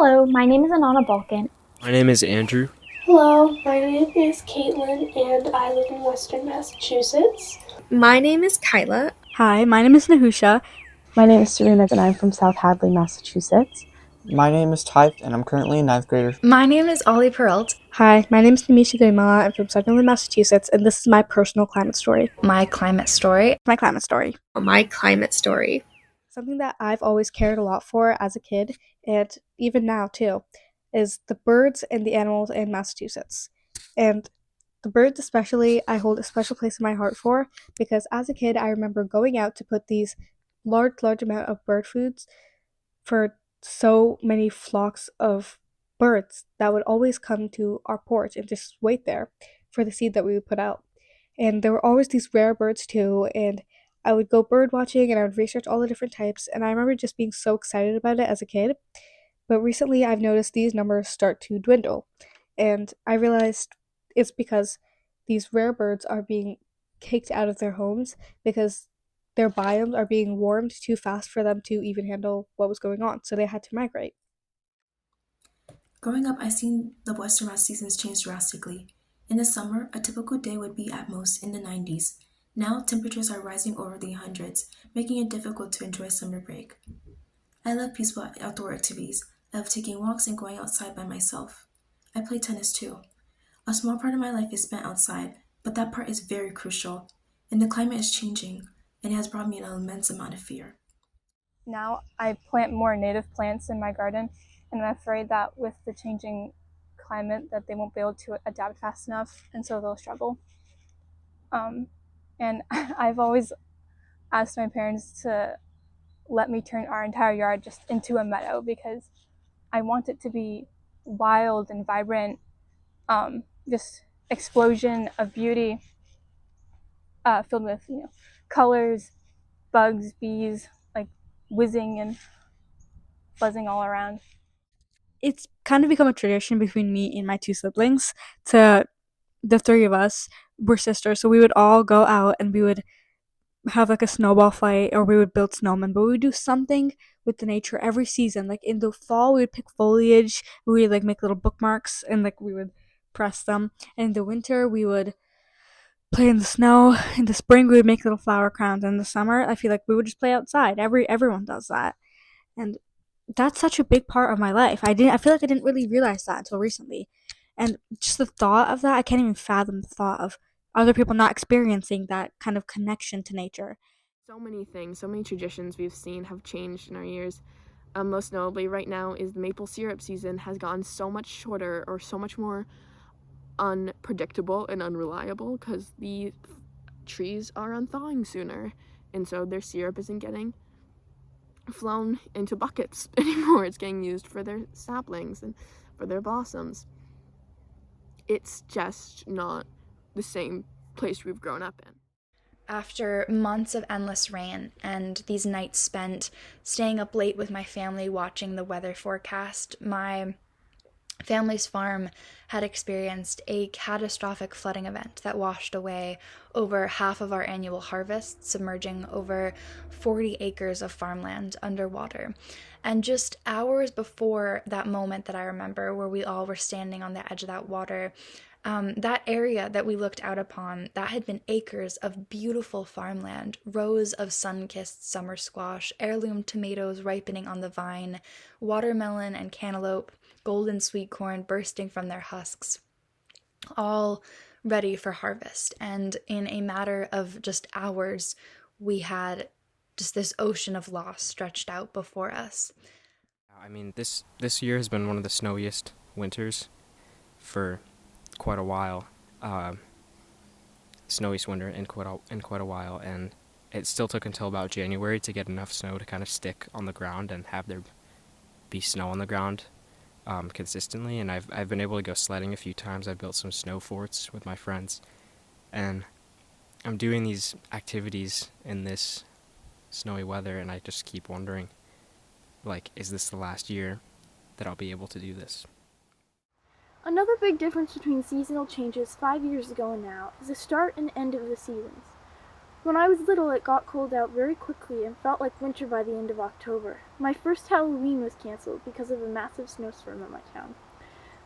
Hello, my name is Anana Balkan. My name is Andrew. Hello, my name is Caitlin and I live in Western Massachusetts. My name is Kyla. Hi, my name is Nahusha. My name is Serena and I'm from South Hadley, Massachusetts. My name is Type and I'm currently a 9th grader. My name is Ollie Peralt. Hi, my name is Namisha Gaimala. I'm from Sutherland, Massachusetts, and this is my personal climate story. My climate story. My climate story. My climate story. Something that I've always cared a lot for as a kid, and even now too, is the birds and the animals in Massachusetts. And the birds especially, I hold a special place in my heart for, because as a kid, I remember going out to put these large amount of bird foods for so many flocks of birds that would always come to our porch and just wait there for the seed that we would put out. And there were always these rare birds too, and I would go bird watching and I would research all the different types, and I remember just being so excited about it as a kid. But recently I've noticed these numbers start to dwindle, and I realized it's because these rare birds are being kicked out of their homes because their biomes are being warmed too fast for them to even handle what was going on, so they had to migrate. Growing up, I've seen the Western Mass seasons change drastically. In the summer, a typical day would be at most in the 90s. Now, temperatures are rising over the hundreds, making it difficult to enjoy summer break. I love peaceful outdoor activities. I love taking walks and going outside by myself. I play tennis too. A small part of my life is spent outside, but that part is very crucial. And the climate is changing, and it has brought me an immense amount of fear. Now I plant more native plants in my garden, and I'm afraid that with the changing climate that they won't be able to adapt fast enough, and so they'll struggle. And I've always asked my parents to let me turn our entire yard just into a meadow because I want it to be wild and vibrant, just explosion of beauty, filled with colors, bugs, bees, like whizzing and buzzing all around. It's kind of become a tradition between me and my two siblings. To the three of us were sisters, so we would all go out and we would have like a snowball fight, or we would build snowmen, but we would do something with the nature every season. Like in the fall we would pick foliage, we would like make little bookmarks and like we would press them. And in the winter we would play in the snow. In the spring we would make little flower crowns. In the summer I feel like we would just play outside. Everyone does that. And that's such a big part of my life. I feel like I didn't really realize that until recently. And just the thought of that, I can't even fathom the thought of other people not experiencing that kind of connection to nature. So many things, so many traditions we've seen have changed in our years. Most notably right now is the maple syrup season has gotten so much shorter or so much more unpredictable and unreliable because the trees are unthawing sooner, and so their syrup isn't getting flown into buckets anymore. It's getting used for their saplings and for their blossoms. It's just not the same place we've grown up in. After months of endless rain and these nights spent staying up late with my family watching the weather forecast, my family's farm had experienced a catastrophic flooding event that washed away over half of our annual harvest, submerging over 40 acres of farmland underwater. And just hours before that moment that I remember, where we all were standing on the edge of that water, that area that we looked out upon, that had been acres of beautiful farmland, rows of sun-kissed summer squash, heirloom tomatoes ripening on the vine, watermelon and cantaloupe, golden sweet corn bursting from their husks, all ready for harvest. And in a matter of just hours, we had just this ocean of loss stretched out before us. I mean, this year has been one of the snowiest winters for quite a while. Snowiest winter in quite a while, and it still took until about January to get enough snow to kind of stick on the ground and have there be snow on the ground consistently. And I've been able to go sledding a few times. I've built some snow forts with my friends, and I'm doing these activities in this snowy weather, and I just keep wondering, like, is this the last year that I'll be able to do this? Another big difference between seasonal changes 5 years ago and now is the start and end of the seasons. When I was little, it got cold out very quickly and felt like winter by the end of October. My first Halloween was canceled because of a massive snowstorm in my town.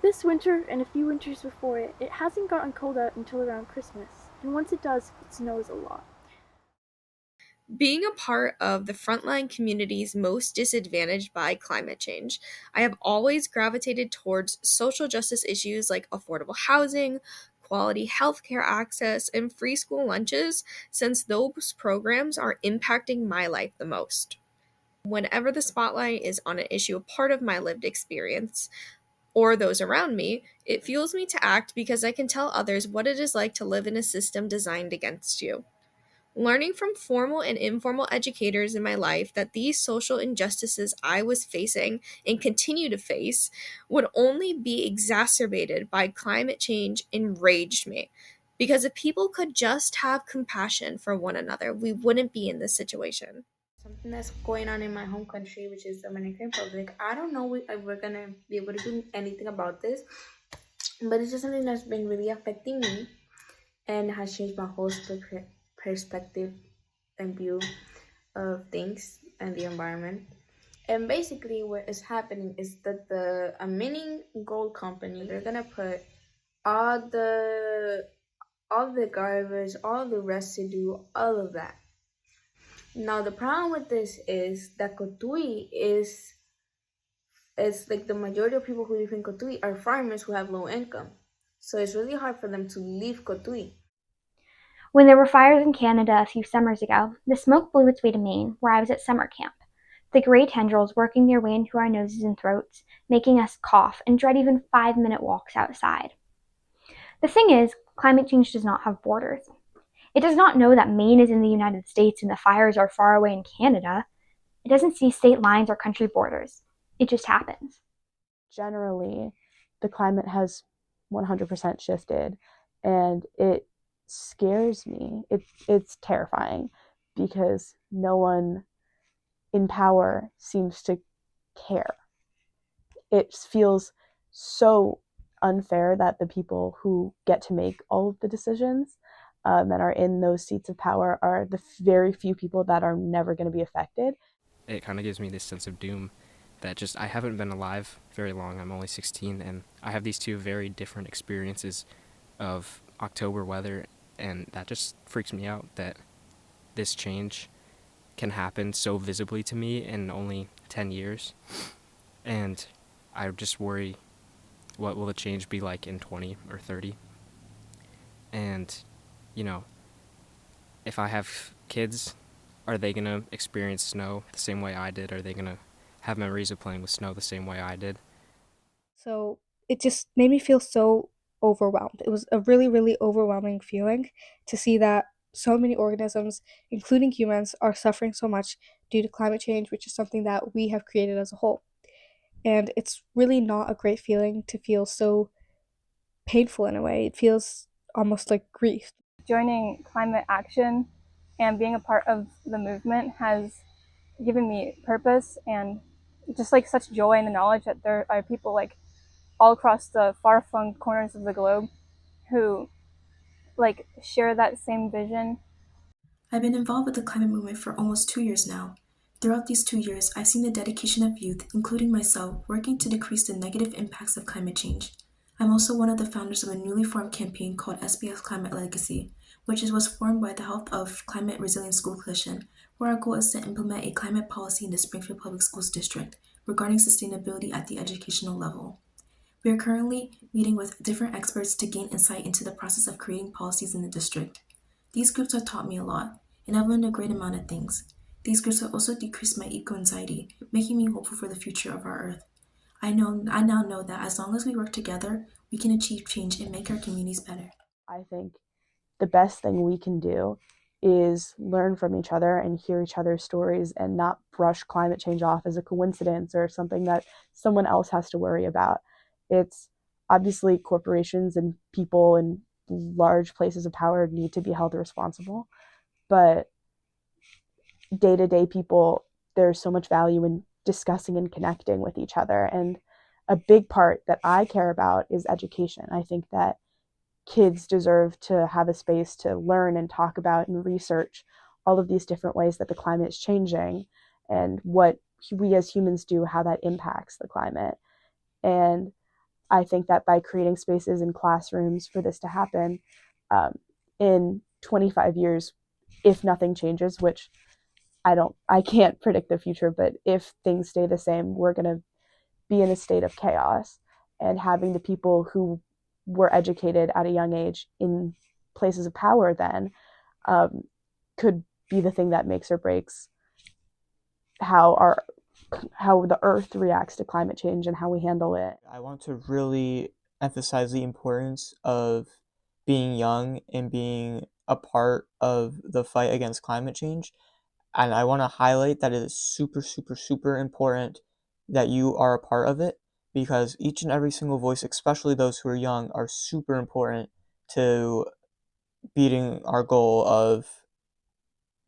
This winter, and a few winters before it, it hasn't gotten cold out until around Christmas, and once it does, it snows a lot. Being a part of the frontline communities most disadvantaged by climate change, I have always gravitated towards social justice issues like affordable housing, quality healthcare access, and free school lunches, since those programs are impacting my life the most. Whenever the spotlight is on an issue a part of my lived experience, or those around me, it fuels me to act because I can tell others what it is like to live in a system designed against you. Learning from formal and informal educators in my life that these social injustices I was facing and continue to face would only be exacerbated by climate change enraged me. Because if people could just have compassion for one another, we wouldn't be in this situation. Something that's going on in my home country, which is the Dominican Republic. I don't know if we're gonna be able to do anything about this, but it's just something that's been really affecting me and has changed my whole perspective and view of things and the environment. And basically what is happening is that a mining gold company, they're gonna put all the garbage, all the residue, all of that. Now the problem with this is that Cotuí is like the majority of people who live in Cotuí are farmers who have low income. So it's really hard for them to leave Cotuí. When there were fires in Canada a few summers ago, the smoke blew its way to Maine, where I was at summer camp. The gray tendrils working their way into our noses and throats, making us cough and dread even 5-minute walks outside. The thing is, climate change does not have borders. It does not know that Maine is in the United States and the fires are far away in Canada. It doesn't see state lines or country borders. It just happens. Generally, the climate has 100% shifted, and it scares me. It's terrifying because no one in power seems to care. It feels so unfair that the people who get to make all of the decisions that are in those seats of power are the very few people that are never going to be affected. It kind of gives me this sense of doom that just I haven't been alive very long. I'm only 16, and I have these two very different experiences of October weather, and that just freaks me out that this change can happen so visibly to me in only 10 years. And I just worry, what will the change be like in 20 or 30? And, you know, if I have kids, are they going to experience snow the same way I did? Are they going to have memories of playing with snow the same way I did? So it just made me feel so overwhelmed. It was a really, really overwhelming feeling to see that so many organisms, including humans, are suffering so much due to climate change, which is something that we have created as a whole. And it's really not a great feeling to feel so painful in a way. It feels almost like grief. Joining climate action and being a part of the movement has given me purpose and just like such joy in the knowledge that there are people like all across the far-flung corners of the globe who like share that same vision. I've been involved with the climate movement for almost 2 years now. Throughout these 2 years, I've seen the dedication of youth, including myself, working to decrease the negative impacts of climate change. I'm also one of the founders of a newly formed campaign called SBS Climate Legacy, which was formed by the help of Climate Resilient School Coalition, where our goal is to implement a climate policy in the Springfield Public Schools District regarding sustainability at the educational level. We are currently meeting with different experts to gain insight into the process of creating policies in the district. These groups have taught me a lot, and I've learned a great amount of things. These groups have also decreased my eco-anxiety, making me hopeful for the future of our Earth. I now know that as long as we work together, we can achieve change and make our communities better. I think the best thing we can do is learn from each other and hear each other's stories and not brush climate change off as a coincidence or something that someone else has to worry about. It's obviously corporations and people in large places of power need to be held responsible, but day-to-day people, there's so much value in discussing and connecting with each other. And a big part that I care about is education. I think that kids deserve to have a space to learn and talk about and research all of these different ways that the climate is changing and what we as humans do, how that impacts the climate. And I think that by creating spaces in classrooms for this to happen, in 25 years, if nothing changes, which I can't predict the future, but if things stay the same, we're going to be in a state of chaos. And having the people who were educated at a young age in places of power then could be the thing that makes or breaks how the earth reacts to climate change and how we handle it. I want to really emphasize the importance of being young and being a part of the fight against climate change. And I want to highlight that it is super, super, super important that you are a part of it, because each and every single voice, especially those who are young, are super important to beating our goal of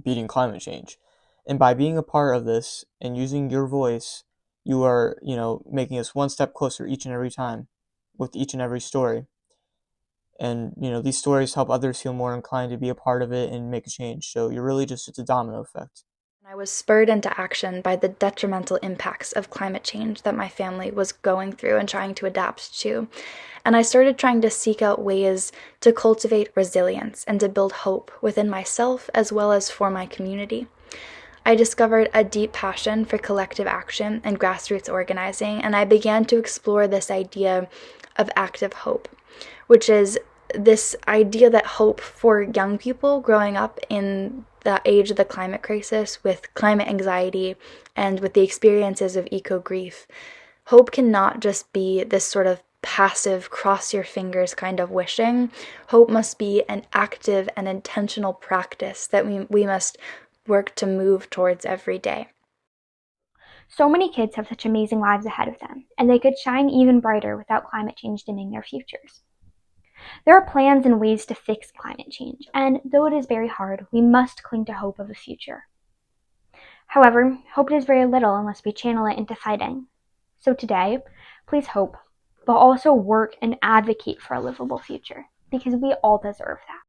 beating climate change. And by being a part of this and using your voice, you are, making us one step closer each and every time with each and every story. And, these stories help others feel more inclined to be a part of it and make a change. So you're really it's a domino effect. I was spurred into action by the detrimental impacts of climate change that my family was going through and trying to adapt to. And I started trying to seek out ways to cultivate resilience and to build hope within myself as well as for my community. I discovered a deep passion for collective action and grassroots organizing, and I began to explore this idea of active hope, which is this idea that hope for young people growing up in the age of the climate crisis with climate anxiety and with the experiences of eco-grief. Hope cannot just be this sort of passive, cross your fingers kind of wishing. Hope must be an active and intentional practice that we must work to move towards every day. So many kids have such amazing lives ahead of them, and they could shine even brighter without climate change dimming their futures. There are plans and ways to fix climate change, and though it is very hard, we must cling to hope of a future. However, hope does very little unless we channel it into fighting. So today, please hope, but also work and advocate for a livable future, because we all deserve that.